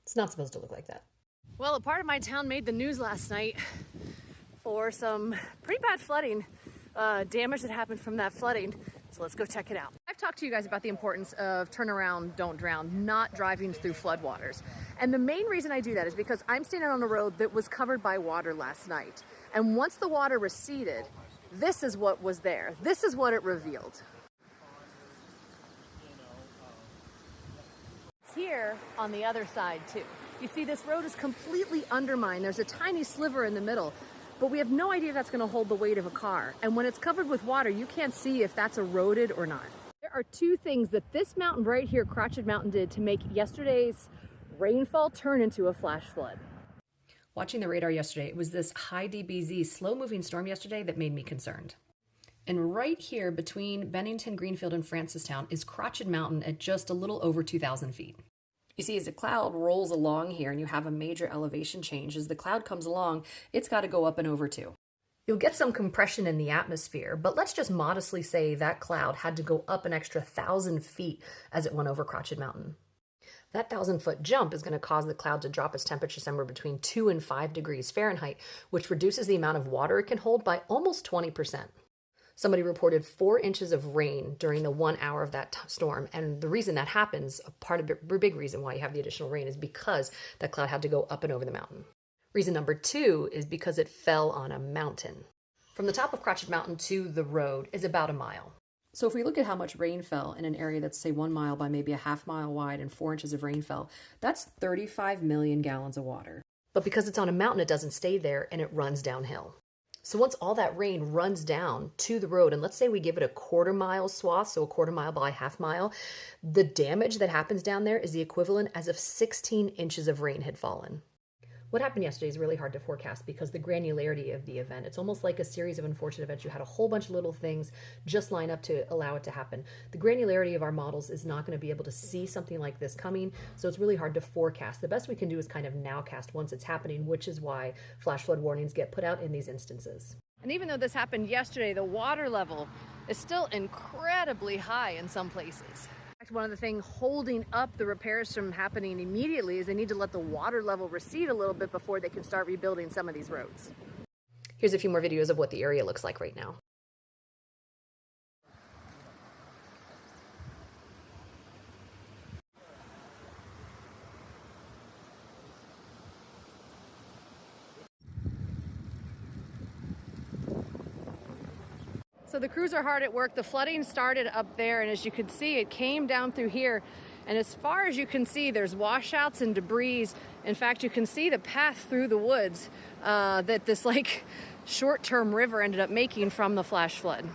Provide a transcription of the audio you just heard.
It's not supposed to look like that. Well, a part of my town made the news last night for some pretty bad flooding, damage that happened from that flooding. So let's go check it out. I've talked to you guys about the importance of turn around, don't drown, not driving through floodwaters. And the main reason I do that is because I'm standing on a road that was covered by water last night. And once the water receded, this is what was there. This is what it revealed. It's here on the other side too. You see, this road is completely undermined. There's a tiny sliver in the middle, but we have no idea if that's going to hold the weight of a car. And when it's covered with water, you can't see if that's eroded or not. There are two things that this mountain right here, Crotched Mountain, did to make yesterday's rainfall turn into a flash flood. Watching the radar yesterday, it was this high DBZ slow-moving storm yesterday that made me concerned. And right here between Bennington, Greenfield, and Francistown is Crotched Mountain at just a little over 2,000 feet. You see, as a cloud rolls along here and you have a major elevation change, as the cloud comes along, it's got to go up and over too. You'll get some compression in the atmosphere, but let's just modestly say that cloud had to go up an extra 1,000 feet as it went over Crotched Mountain. That 1,000-foot jump is going to cause the cloud to drop its temperature somewhere between 2 and 5 degrees Fahrenheit, which reduces the amount of water it can hold by almost 20%. Somebody reported 4 inches of rain during the 1 hour of that storm. And the reason that happens, a big reason why you have the additional rain, is because that cloud had to go up and over the mountain. Reason number 2 is because it fell on a mountain. From the top of Crotched Mountain to the road is about a mile. So if we look at how much rain fell in an area that's, say, 1 mile by maybe a half mile wide and 4 inches of rain fell, that's 35 million gallons of water. But because it's on a mountain, it doesn't stay there and it runs downhill. So once all that rain runs down to the road, and let's say we give it a 1/4 mile swath, so a 1/4 mile by half mile, the damage that happens down there is the equivalent as if 16 inches of rain had fallen. What happened yesterday is really hard to forecast because the granularity of the event, it's almost like a series of unfortunate events. You had a whole bunch of little things just line up to allow it to happen. The granularity of our models is not going to be able to see something like this coming, so it's really hard to forecast. The best we can do is kind of nowcast once it's happening, which is why flash flood warnings get put out in these instances. And even though this happened yesterday, the water level is still incredibly high in some places. One of the things holding up the repairs from happening immediately is they need to let the water level recede a little bit before they can start rebuilding some of these roads. Here's a few more videos of what the area looks like right now. So the crews are hard at work. The flooding started up there, and as you can see, it came down through here. And as far as you can see, there's washouts and debris. In fact, you can see the path through the woods that this short-term river ended up making from the flash flood.